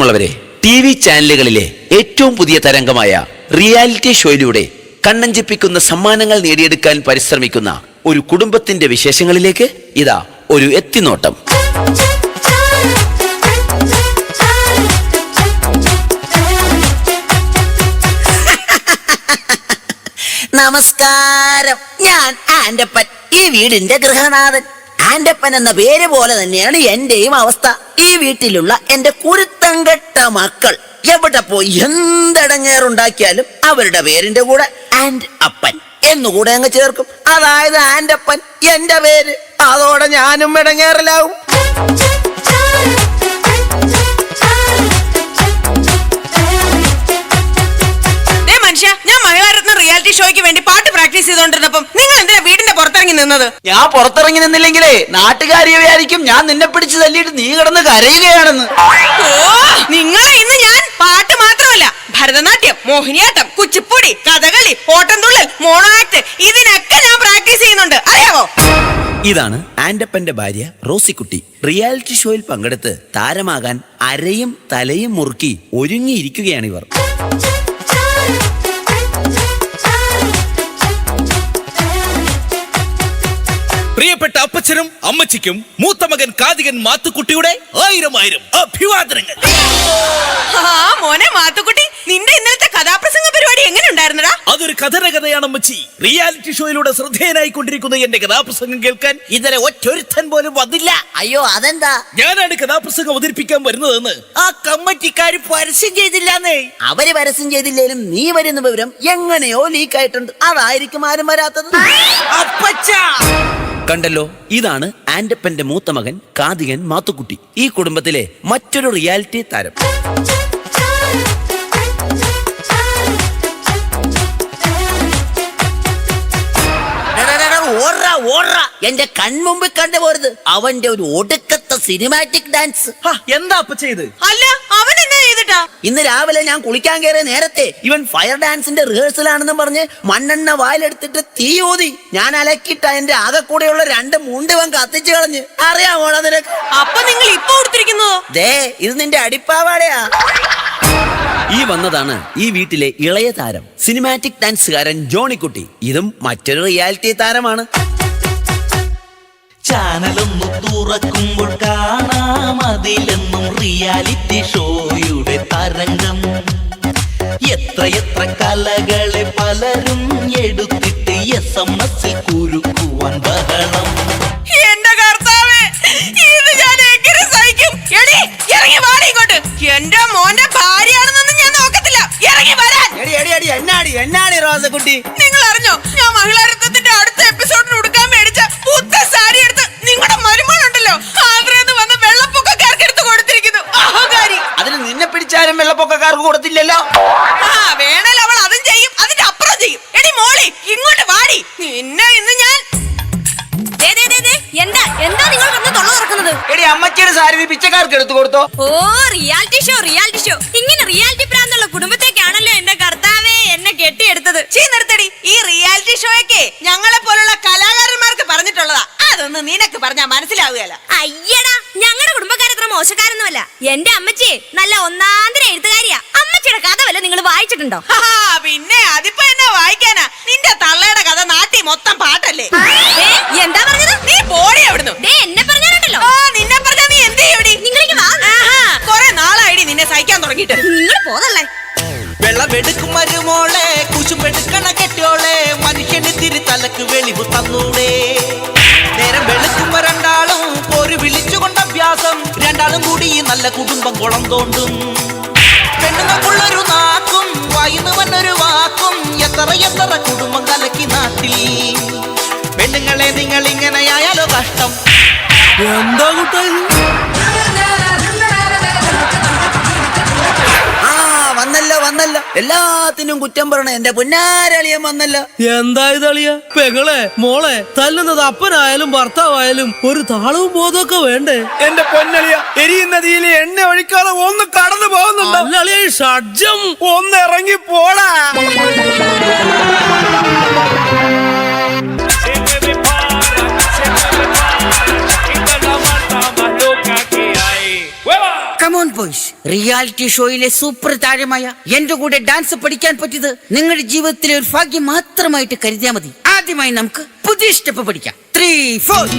ുള്ളവരെ TV ചാനലുകളിലെ ഏറ്റവും പുതിയ തരംഗമായ reality ഷോയിലൂടെ കണ്ണഞ്ചിപ്പിക്കുന്ന സമ്മാനങ്ങൾ നേടിയെടുക്കാൻ പരിശ്രമിക്കുന്ന ഒരു കുടുംബത്തിന്റെ വിശേഷങ്ങളിലേക്ക് ഇതാ ഒരു എത്തിനോട്ടം. നമസ്കാരം, ഞാൻ ആന്റപ്പൻ, ഈ വീടിന്റെ ഗൃഹനാഥൻ. ആന്റപ്പൻ എന്ന പേര് പോലെ തന്നെയാണ് എന്റെയും അവസ്ഥ. ഈ വീട്ടിലുള്ള എന്റെ കുരുത്തങ്കെട്ട മക്കൾ എവിടെ പോയി എന്തടങ്ങേറുണ്ടാക്കിയാലും അവരുടെ പേരിന്റെ കൂടെ ആൻഡ് അപ്പൻ എന്നുകൂടെ അങ്ങ് ചേർക്കും. അതായത് ആന്റപ്പൻ എന്റെ പേര്. അതോടെ ഞാനും ഇടങ്ങേറിലാവും. ഞാൻ മഹിളാരത്ന റിയാലിറ്റി ഷോയ്ക്ക് വേണ്ടി പാട്ട് പ്രാക്ടീസ് ചെയ്തോണ്ടിരുന്നപ്പം നിങ്ങൾ എന്തിനാ വീടിന്റെ പുറത്തിറങ്ങി നിന്നത്? ഞാൻ പുറത്തിറങ്ങി നിന്നില്ലെങ്കിലേ നാട്ടുകാരി വിചാരിക്കും ഞാൻ നിന്നെ പിടിച്ച് തല്ലിയിട്ട് നീ കിടന്ന് കരയുകയാണെന്ന്. ഓ, നിങ്ങളെ ഇന്ന് ഞാൻ പാട്ട് മാത്രമല്ല, ഭരതനാട്യം, മോഹിനിയാട്ടം, കുച്ചിപ്പുടി, കഥകളി, ഓട്ടംതുള്ളൽ, മോണോ ആക്ട്, ഇതിനൊക്കെ ഞാൻ പ്രാക്ടീസ് ചെയ്യുന്നുണ്ട്, അറിയാവോ? ഇതാണ് ആന്റപ്പന്റെ ഭാര്യ റോസിക്കുട്ടി. റിയാലിറ്റി ഷോയിൽ പങ്കെടുത്ത് താരമാകാൻ അരയും തലയും മുറുക്കി ഒരുങ്ങിയിരിക്കുകയാണ് ഇവർ. പ്രിയപ്പെട്ട അപ്പച്ചനും അമ്മച്ചിക്കും മൂത്ത മകൻ കാതികൻ മാത്തുക്കുട്ടിയുടെ 1000 അഭിവാദനങ്ങൾ. മോനെ മാത്തുക്കുട്ടി, നിന്റെ ഇന്നലത്തെ കഥാപ്രസംഗ പരിപാടി എങ്ങനെ ഉണ്ടായിരുന്നടാ? അതൊരു കഥയാണ് അമ്മച്ചി. റിയാലിറ്റി ഷോയിലൂടെ ശ്രദ്ധേയനായിക്കൊണ്ടിരിക്കുന്ന എന്റെ കഥാപ്രസംഗം കേൾക്കാൻ ഇതുവരെ ഒറ്റൊരുത്തൻ പോലും വന്നില്ല. അയ്യോ, അതെന്താ? ഞാനാണ് കഥാപ്രസംഗം അവതരിപ്പിക്കാൻ വരുന്നതെന്ന് ആ കമ്മിറ്റിക്കാര് പരസ്യം ചെയ്തില്ലാന്നേ. അവര് പരസ്യം ചെയ്തില്ലേലും നീ വരുന്ന വിവരം എങ്ങനെയോ ലീക്ക് ആയിട്ടുണ്ട്. അതായിരിക്കും ആരും വരാത്തത്. അപ്പച്ച കണ്ടല്ലോ, ഇതാണ് ആന്റപ്പന്റെ മൂത്ത മകൻ കാതികൻ മാത്തുക്കുട്ടി, ഈ കുടുംബത്തിലെ മറ്റൊരു റിയാലിറ്റി താരം. എന്റെ കൺമുമ്പിൽ കണ്ടുപോരുത്. അവന്റെ ഒരു ഒടുക്കത്തെ സിനിമാറ്റിക് ഡാൻസ്. എന്താ അപ്പച്ച ഇത്? അല്ല, അവൻ എന്നാ ചെയ്തിട്ടാ? ഇന്ന് രാവിലെ ഞാൻ കുളിക്കാൻ കയറിയ നേരത്തെ ഇവൻ ഫയർ ഡാൻസിന്റെ റിഹേഴ്സൽ ആണെന്ന് പറഞ്ഞ് മണ്ണെണ്ണ വായിലെടുത്തിട്ട് തീ ഊതി. ഞാൻ അലക്കിട്ട എന്റെ ആകെ കൂടെയുള്ള 2 മുണ്ടിവൻ കത്തിച്ചു കളഞ്ഞ്. അറിയാമോടാ നിനക്ക്? അപ്പൊ നിങ്ങൾ ഇപ്പൊ കൊടുത്തിരിക്കുന്നതോ? ദേ, ഇത് നിന്റെ അടിപ്പാവാടയാ. ഈ വന്നതാണ് ഈ വീട്ടിലെ ഇളയ താരം, സിനിമാറ്റിക് ഡാൻസുകാരൻ ജോണിക്കുട്ടി. ഇതും മറ്റൊരു റിയാലിറ്റി താരമാണ്. ചാനലൊന്നു തുറക്കുമ്പോൾ കാണാം അതിലെന്നും റിയാലിറ്റി ഷോയുടെ തരംഗം. എത്ര കലകളെ പലരും എടുത്തിട്ട് SMS കുരുക്കുവാൻ ബഹളം. എന്റെ കർത്താവേ, ഇത് ഞാൻ എങ്ങനെ സഹിക്കും? എടി, ഇറങ്ങി വാടി ഇങ്ങോട്ട്. എന്റെ മോന്റെ ഭാര്യയാണെന്നൊന്നും ഞാൻ നോക്കത്തില്ല. ഇറങ്ങി വരാൻ. എന്നാടി റോസക്കുട്ടി? നിങ്ങൾ അറിഞ്ഞോ, ഞാൻ മഹിളാരത്നത്തിന്റെ അടുത്ത എപ്പിസോഡിന് ഉടുക്കാൻ മേടിച്ച പുത്ത സാരി എടുത്ത് നിങ്ങളുടെ മരുമോളുണ്ടല്ലോ ആഗ്രഹം വന്ന വെള്ളപ്പൊക്കക്കാർക്ക് എടുത്ത് കൊടുത്തിരിക്കുന്നു. അഹങ്കാരി. അതിന് നിന്നെ പിടിച്ചാലും വെള്ളപ്പൊക്കക്കാർക്ക് കൊടുത്തില്ലല്ലോ. വേണേൽ അവൾ അതും ചെയ്യും, അതിന്റെ അപ്പുറം ചെയ്യും. എടി മോളി, ഇങ്ങോട്ട് വാടി. നിന്നെ ഇന്ന് ഞാൻ എന്താ നിങ്ങൾ തൊള്ള തുറക്കുന്നത്? എടി, അമ്മച്ചിയുടെ സാരി പിച്ചക്കാർക്ക് എടുത്തു കൊടുത്തോ? ഓ, റിയാലിറ്റി ഷോ. ഇങ്ങനെ റിയാലിറ്റി പ്രാന്തുള്ള കുടുംബത്തേക്കാണല്ലോ എന്റെ കർത്താവേ എന്നെ കെട്ടിയെടുത്തത്. നിർത്തടി. ഈ റിയാലിറ്റി ഷോയൊക്കെ ഞങ്ങളെ പോലുള്ള കലാകാരന്മാർക്ക് പറഞ്ഞിട്ടുള്ളതാ. അതൊന്നും നിനക്ക് പറഞ്ഞാ മനസ്സിലാവുകയല്ല. അയ്യടാ, ഞങ്ങളുടെ കുടുംബക്കാരത്ര മോശക്കാരൊന്നുമല്ല. എന്റെ അമ്മച്ചി നല്ല ഒന്നാന്തര എഴുത്തുകാരിയാ. അമ്മച്ചിയുടെ കഥ വല്ല നിങ്ങൾ വായിച്ചിട്ടുണ്ടോ? പിന്നെ അതിപ്പോ എന്നെ വായിക്കാനാ? നിന്റെ തള്ളയുടെ കഥ നാട്ടി മൊത്തം പാട്ടല്ലേ? എന്താ പറഞ്ഞത്? നീ പോടി അവിടുന്ന്. എന്നെ പറഞ്ഞാലുണ്ടല്ലോ. നിന്നെ പറഞ്ഞാ നീ എന്ത് ചെയ്യൂടി? കൊറേ നാളായിടി നിന്നെ സഹിക്കാൻ തുടങ്ങിയിട്ട്. നിങ്ങൾ പോതല്ലേ. വെള്ളമെടുക്കും മരുമോളെ, കുശുമെടുക്കണ കെട്ടിയോളെ, മനുഷ്യന് തിരി തലക്ക് വെളിവ് തന്നൂടെ. നേരം വെളുക്കുമ്പോ രണ്ടാളും ഒരു വിളിച്ചുകൊണ്ട് അഭ്യാസം. രണ്ടാളും കൂടി നല്ല കുടുംബം കുളം തോണ്ടും. പെണ്ണുങ്ങൾക്കുള്ളൊരു നാക്കും വായിന്ന് വന്നൊരു വാക്കും. എത്ര കുടുംബം കലക്കി നാട്ടിൽ. പെണ്ണുങ്ങളെ നിങ്ങൾ ഇങ്ങനെയായാലോ കഷ്ടം. എന്താ കൂട്ടാ വന്നല്ലോ എല്ലാത്തിനും കുറ്റം പറയണ എന്റെ പൊന്നാരളിയൻ വന്നല്ലോ. എന്താ ഇതളിയ? പെങ്ങളെ മോളെ തല്ലുന്നത് അപ്പനായാലും ഭർത്താവായാലും ഒരു താളവും ബോധമൊക്കെ വേണ്ടേ? എന്റെ പൊന്നളിയ, എരിയുന്ന തീയില് എണ്ണ ഒഴിക്കാതെ ഒന്ന് കടന്നു പോകുന്നുണ്ടോ? അല്ലളിയ, ഷഡ്ജം ഒന്ന് ഇറങ്ങി പോടാ. Come on, ബോയ്സ്, റിയാലിറ്റി ഷോയിലെ സൂപ്പർ താരമായ എന്റെ കൂടെ ഡാൻസ് പഠിക്കാൻ പറ്റിയത് നിങ്ങളുടെ ജീവിതത്തിലെ ഒരു ഭാഗ്യം മാത്രമായിട്ട് കരുതിയാൽ മതി. ആദ്യമായി നമുക്ക് പുതിയ സ്റ്റെപ്പ് പഠിക്കാം. 3, 4.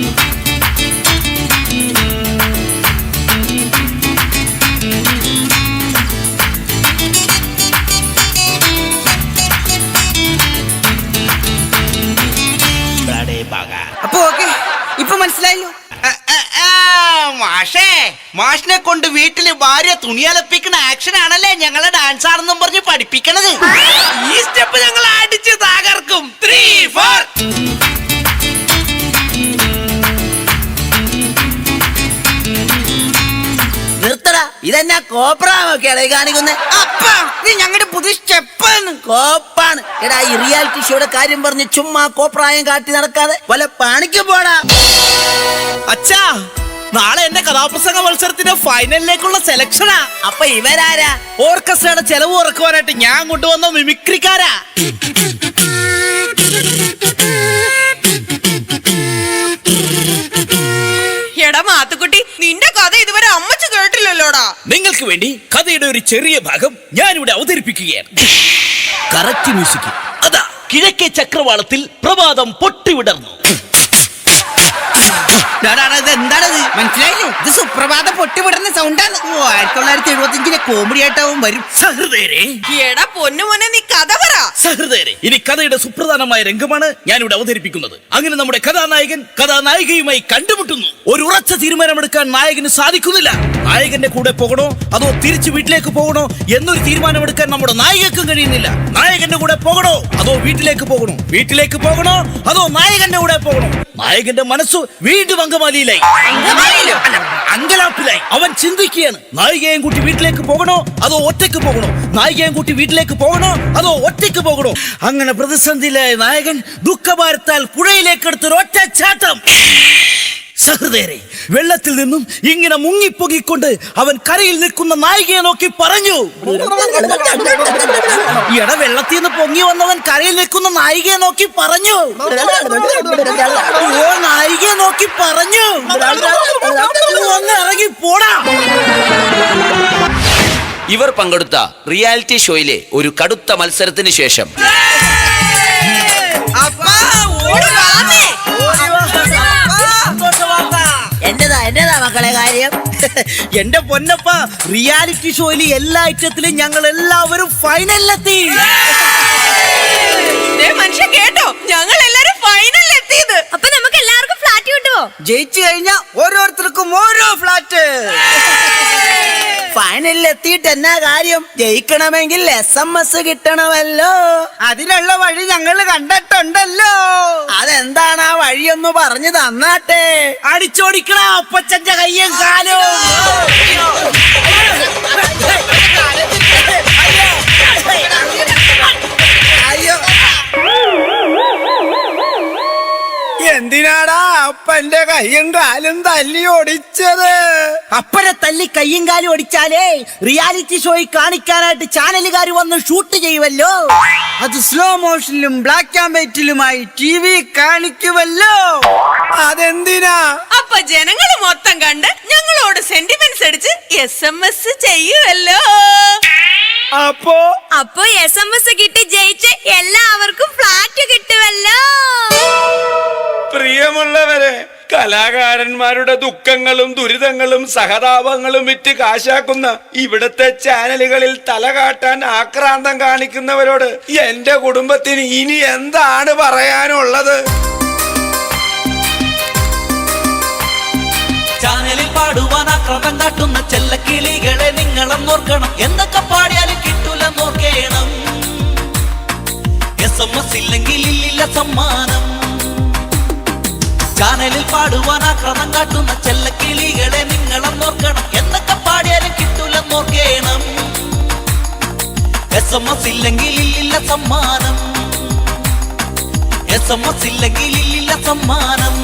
അപ്പൊ ഓക്കെ, ഇപ്പൊ മനസ്സിലായല്ലോ. മാഷിനെ കൊണ്ട് വീട്ടില് ഭാര്യ തുണിയലപ്പിക്കുന്ന ആക്ഷൻ ആണല്ലേ ഞങ്ങളെ ഡാൻസ് ആണെന്നും പറഞ്ഞ് പഠിപ്പിക്കണത്. ഈ സ്റ്റെപ്പ് ഞങ്ങൾ അടിച്ച് തകർക്കും. 3, 4. നിർത്തടാ, ഇതെന്നാ കോപ്രാമൊക്കെയാണ് കാണിക്കുന്നേ. അപ്പാ, ഇത് ഞങ്ങളുടെ പുതിയ സ്റ്റെപ്പാണ്. കോപ്പാണ്. എടാ, ഈ റിയാലിറ്റി ഷോയുടെ കാര്യം പറഞ്ഞ് ചുമ്മാ കോപ്രായം കാട്ടി നടക്കാതെ വല്ല പണിക്ക് പോടാ. അച്ഛാ, നാളെ എന്റെ കഥാപ്രസംഗ മത്സരത്തിന്റെ ഫൈനലിലേക്കുള്ള സെലക്ഷനാ. അപ്പൊ ഇവരാരാ? ഓർക്കസ്ട്രയുടെ ചെലവ് കുറക്കുവാനായിട്ട് ഞാൻ കൊണ്ടുവന്ന മിമിക്രിക്കാരാ. എടാ മാത്തുക്കുട്ടി, നിന്റെ കഥ ഇതുവരെ അമ്മച്ച് കേട്ടില്ലല്ലോടാ. നിങ്ങൾക്ക് വേണ്ടി കഥയുടെ ഒരു ചെറിയ ഭാഗം ഞാനിവിടെ അവതരിപ്പിക്കുകയാണ്. Correct music. അതാ കിഴക്കേ ചക്രവാളത്തിൽ പ്രഭാതം പൊട്ടിവിടർന്നു. എന്താണത് മനസ്സിലായില്ലേ? ഇത് സുപ്രഭാതം പൊട്ടിവിടുന്ന സൗണ്ടാണ്. 1975 കോമഡി ആയിട്ടാവും വരും. സഹൃദയരെ, എടാ പൊന്നു മോനെ, നീ കഥ പറ. സഹൃദയരെ, ഇനി കഥയുടെ സുപ്രധാനമായ രംഗമാണ് ഞാനിവിടെ അവതരിപ്പിക്കുന്നത്. അങ്ങനെ നമ്മുടെ കഥാനായകൻ കഥാനായികയുമായി കണ്ടുമുട്ടുന്നു. ഒരു ഉറച്ച തീരുമാനമെടുക്കാൻ നായകന് സാധിക്കുന്നില്ല. നായകന്റെ കൂടെ പോകണോ അതോ തിരിച്ചു വീട്ടിലേക്ക് പോകണോ എന്നൊരു തീരുമാനമെടുക്കാൻ നമ്മുടെ നായികക്കും കഴിയുന്നില്ല. നായകന്റെ കൂടെ പോകണോ അതോ വീട്ടിലേക്ക് പോകണോ? വീട്ടിലേക്ക് പോകണോ അതോ നായകന്റെ കൂടെ പോകണോ? നായകന്റെ മനസ്സു വീണ്ടും അങ്കമാലിയിലായി. അങ്കലാപ്പിലായി. അവൻ ചിന്തിക്കുകയാണ്, നായികയും കൂട്ടി വീട്ടിലേക്ക് പോകണോ അതോ ഒറ്റയ്ക്ക് പോകണോ? നായികയും കൂട്ടി വീട്ടിലേക്ക് പോകണോ അതോ ഒറ്റയ്ക്ക് പോകണോ? അങ്ങനെ പ്രതിസന്ധിയിലായ നായകൻ ദുഃഖഭാരത്താൽ പുഴയിലേക്കെടുത്തൊരു ഒറ്റച്ചാട്ടം. സഹൃദയരെ, വെള്ളത്തിൽ നിന്നും ഇങ്ങനെ മുങ്ങിപ്പൊങ്ങിക്കൊണ്ട് അവൻ കരയിൽ നിൽക്കുന്ന നായികയെ നോക്കി പറഞ്ഞു. എട, വെള്ളത്തിൽ നിന്ന് പൊങ്ങി വന്നവൻ കരയിൽ നിൽക്കുന്ന നായികയെ നോക്കി പറഞ്ഞു. ഓ, നായികയെ നോക്കി പറഞ്ഞു, ഒന്ന് ഇറങ്ങി പോടാ. ഇവർ പങ്കെടുത്ത റിയാലിറ്റി ഷോയിലെ ഒരു കടുത്ത മത്സരത്തിന് ശേഷം എന്നതാ മക്കളെ കാര്യം? എന്റെ പൊന്നപ്പ, റിയാലിറ്റി ഷോയിൽ എല്ലാ ഐറ്റത്തിലും ഞങ്ങൾ എല്ലാവരും ഫൈനലിലെത്തി. മനുഷ്യ കേട്ടോ, ഞങ്ങൾ എല്ലാരും ഫൈനലിൽ എത്തിയത്. അപ്പൊ നമുക്ക് എല്ലാവർക്കും ഫ്ലാറ്റ് കിട്ടുമോ? ജയിച്ചു കഴിഞ്ഞാ ഓരോരുത്തർക്കും ഓരോ ഫ്ലാറ്റ്. ഫൈനലിൽ എത്തിയിട്ട് എന്നാ കാര്യം? ജയിക്കണമെങ്കിൽ SMS കിട്ടണമല്ലോ. അതിനുള്ള വഴി ഞങ്ങൾ കണ്ടിട്ടുണ്ടല്ലോ. അതെന്താണ് ആ വഴിയൊന്ന് പറഞ്ഞു തന്നാട്ടെ. അടിച്ചോടിക്കണ അപ്പച്ചന്റെ കയ്യും കാലും. അയ്യോ, എന്തിനാടാ അപ്പന്റെ കയ്യും കാലും തല്ലി ഒടിച്ചത്? അപ്പനെ തല്ലി കയ്യും കാലും ഒടിച്ചാലേ റിയാലിറ്റി ഷോയിൽ കാണിക്കാനായിട്ട് ചാനലുകാർ വന്ന് ഷൂട്ട് ചെയ്യുമല്ലോ. അത് സ്ലോ മോഷനിലും ബ്ലാക്ക് ആൻഡ് വൈറ്റിലുമായി TV കാണിക്കുമല്ലോ. അതെന്തിനാ? അപ്പൊ ജനങ്ങള് മൊത്തം കണ്ട് ഞങ്ങളോട് സെന്റിമെന്റ്സ് അടിച്ച് SMS ചെയ്യുമല്ലോ. അപ്പൊ SMS കിട്ടി ജയിച്ച് എല്ലാവർക്കും ഫ്ലാറ്റ് കിട്ടുമല്ലോ. പ്രിയമുള്ളവരെ, കലാകാരന്മാരുടെ ദുഃഖങ്ങളും ദുരിതങ്ങളും സഹതാപങ്ങളും വിറ്റ് കാശാക്കുന്ന ഇവിടുത്തെ ചാനലുകളിൽ തലകാട്ടാൻ ആക്രാന്തം കാണിക്കുന്നവരോട് എന്റെ കുടുംബത്തിന് ഇനി എന്താണ് പറയാനുള്ളത്? ചാനലിൽ പാടുവാൻ ആക്രമം കാട്ടുന്ന ചെല്ലക്കിളികളെ നിങ്ങളെന്നോർക്കണം. എന്തൊക്കെ പാടിയാലും കിട്ടൂലെന്നോർക്കണം. SMS ഇല്ലെങ്കിൽ ഇല്ലില്ല സമ്മാനം. ചാനലിൽ പാടുവാൻ ആക്രമം കാട്ടുന്ന ചെല്ലക്കിളികളെ നിങ്ങളെന്നോർക്കണം. എന്തൊക്കെ പാടിയാലും കിട്ടൂലെന്നോർക്കണം. SMS ഇല്ലെങ്കിൽ ഇല്ലില്ല സമ്മാനം. SMS ഇല്ലെങ്കിൽ ഇല്ലില്ല സമ്മാനം.